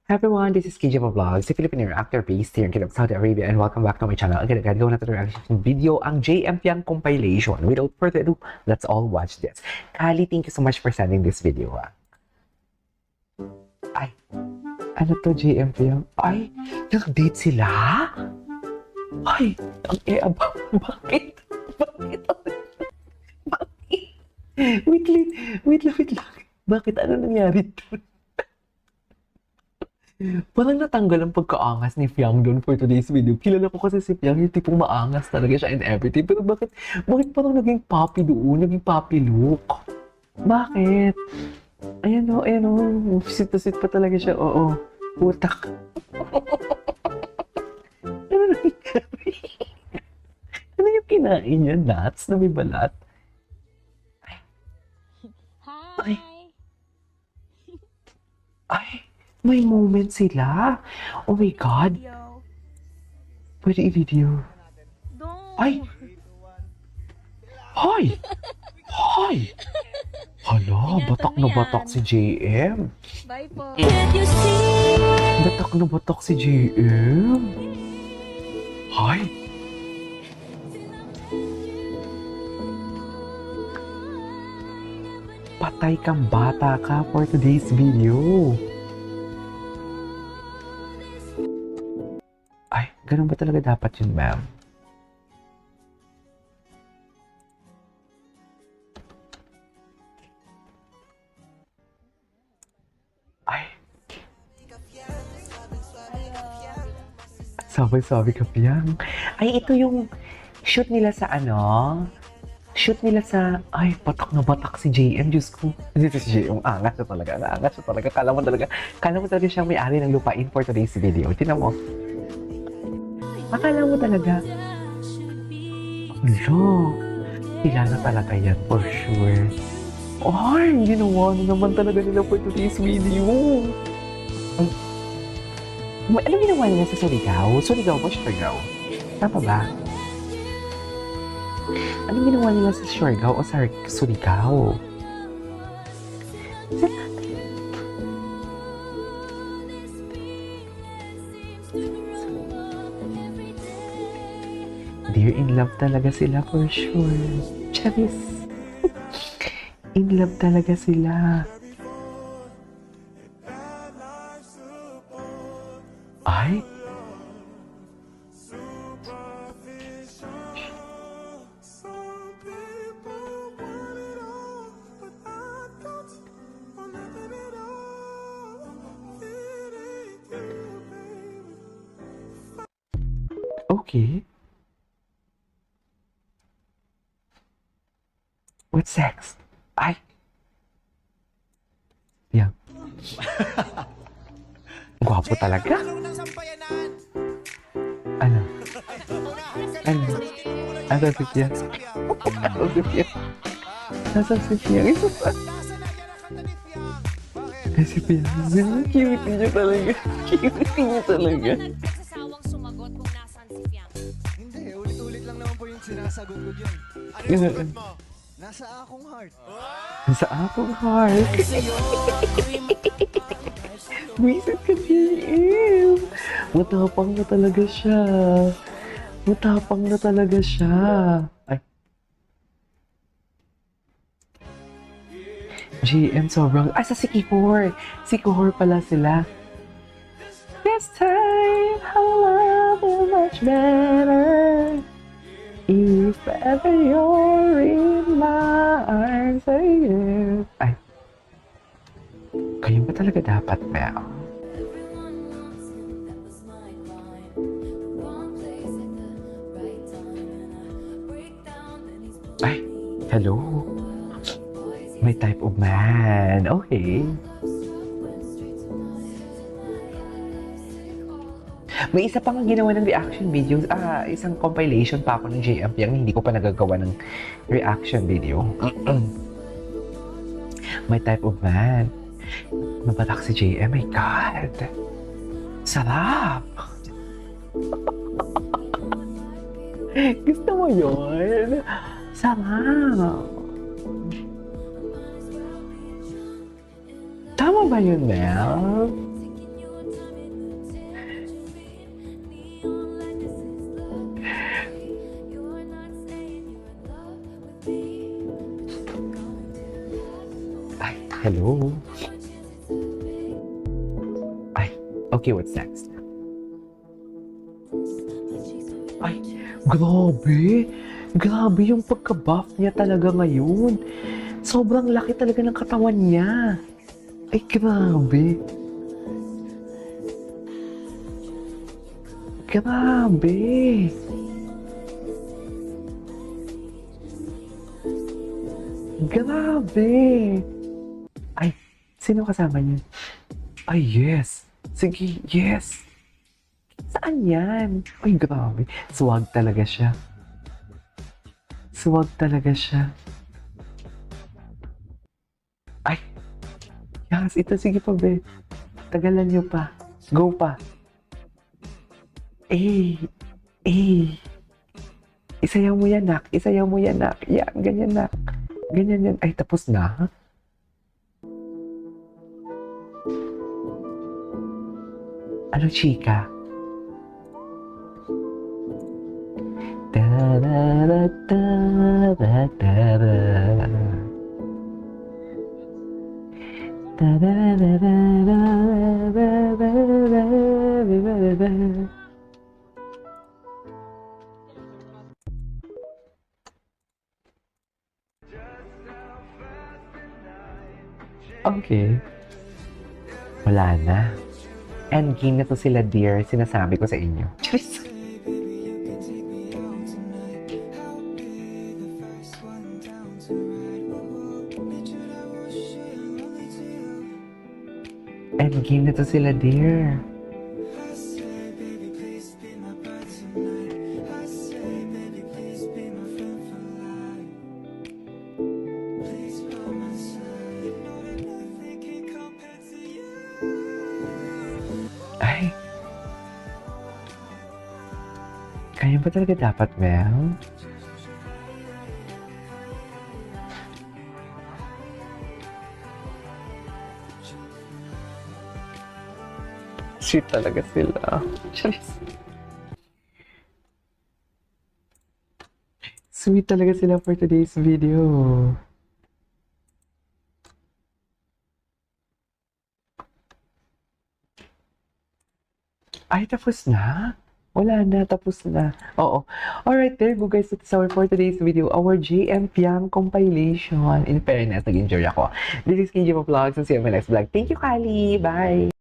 Hi everyone, this is KJ Vlogs, a Filipino actor based here in Kingdom, Saudi Arabia, and welcome back to my channel. Again, gagawin natin ang reaction video, ang JM Piang compilation. Without further ado, let's all watch this. Kali, thank you so much for sending this video. Ay, ano to JM Piang? Ay, nag-date sila? Ay, ang e-abang, bakit? Bakit? Bakit? Wait lang. Bakit? Ano nangyari doon? Parang natanggal ang pagkaangas ni Fiang doon for today's video. Kilala ko kasi si Fiang, yung tipong maangas talaga siya and everything. Pero bakit parang naging puppy doon? Naging puppy look? Bakit? Ayan o. Sit to sit pa talaga siya. Oo. Utak. Ano nangyari? Ano yung kinain niya? Nuts na may balat? Hi! Ay, may moment sila. Oh my God. Yo. Pwede i-video. Don't. Ay! Hoy! Hoy! Hala, batak na batak si JM. Bye po. Batak na batak si JM. Hoy! Patay kang bata ka for today's video. Ay, ganun ba talaga dapat yun, ma'am? Ay. Sabi ka, Piang. Ay, ito yung shoot nila sa ano? Shoot nila sa... Ay, batak na batak si JM. Diyos ko. Hindi si JM. Angas siya talaga. Angas siya talaga. Kala mo talaga siyang may-ari ng lupain for today's video. Tingnan mo. Akala mo talaga. Hello. Kilala talaga yan for sure. Ay, ginawa na naman talaga nila for today's video. Ano ginawa nila sa Surigao? Surigao ba? Surigao? Tama ba? Ano ginawa nila sa Surigao o sa Surigao? They're in love talaga sila for sure. Charis. In love talaga sila. Ay? Okay. What's next? Ay. Yeah. Gwapo talaga. Ano? Ano? Ano si Pia? Ano si Pia? Nasa si Pia? Isa pa. Ay, si Pia. Cute niya talaga. Cute niya talaga. Nagsasawang sumagot kung nasaan si Fiang. Hindi, ulit-ulit lang naman po yung sinasagot ko dyan. Ano yung sagot mo? Nasa akong heart. Sa akong heart. Wisit ka, JM. Matapang na talaga siya. Ay. JM, sobrang... Sa si Kihor. Si Kihor pala sila. This time, our love is much better. If ever you're in my arms again. Ay. Kayo ba talaga dapat, Mel? Ay, hello. May type of man. Okay. May isa pang ginawa ng reaction videos. Isang compilation pa ako ng JM Piang. Hindi ko pa nagagawa ng reaction video. May type of man. Mabatak si JM. My God. Sarap. Gusto mo yun? Sarap. Tama ba yun, Mel? hello. Ay, okay, what's next? Ay, grabe. Grabe yung pagka-buff niya talaga ngayon. Sobrang laki talaga ng katawan niya. Ay, grabe. Grabe. Grabe. Ay, sino kasama niya? Ay, yes. Sige, yes. Saan yan? Ay, grabe. Swag talaga siya. Swag talaga siya. Ay, yes, ito. Sige pa, be. Tagalan niyo pa. Go pa. Eh, eh. Isayaw mo yan, nak. Isayaw mo yan, nak. Yan, ganyan, nak. Ganyan yan. Ay, tapos na? Ano, chika? Okay. Wala na. Endgame na to sila, dear. Sinasabi ko sa inyo. Charis. Endgame na to sila, dear. Ay. Kaya ba talaga dapat, Mel? Sweet talaga sila. Charis. Sweet talaga sila for today's video. Ay, tapos na? Wala na, tapos na. Oo. Alright, there go guys. That's our for today's video. Our JM Piang compilation. In fairness, nag-enjoy ako. This is KJ Vlogs and see you in my next vlog. Thank you, Kali. Bye!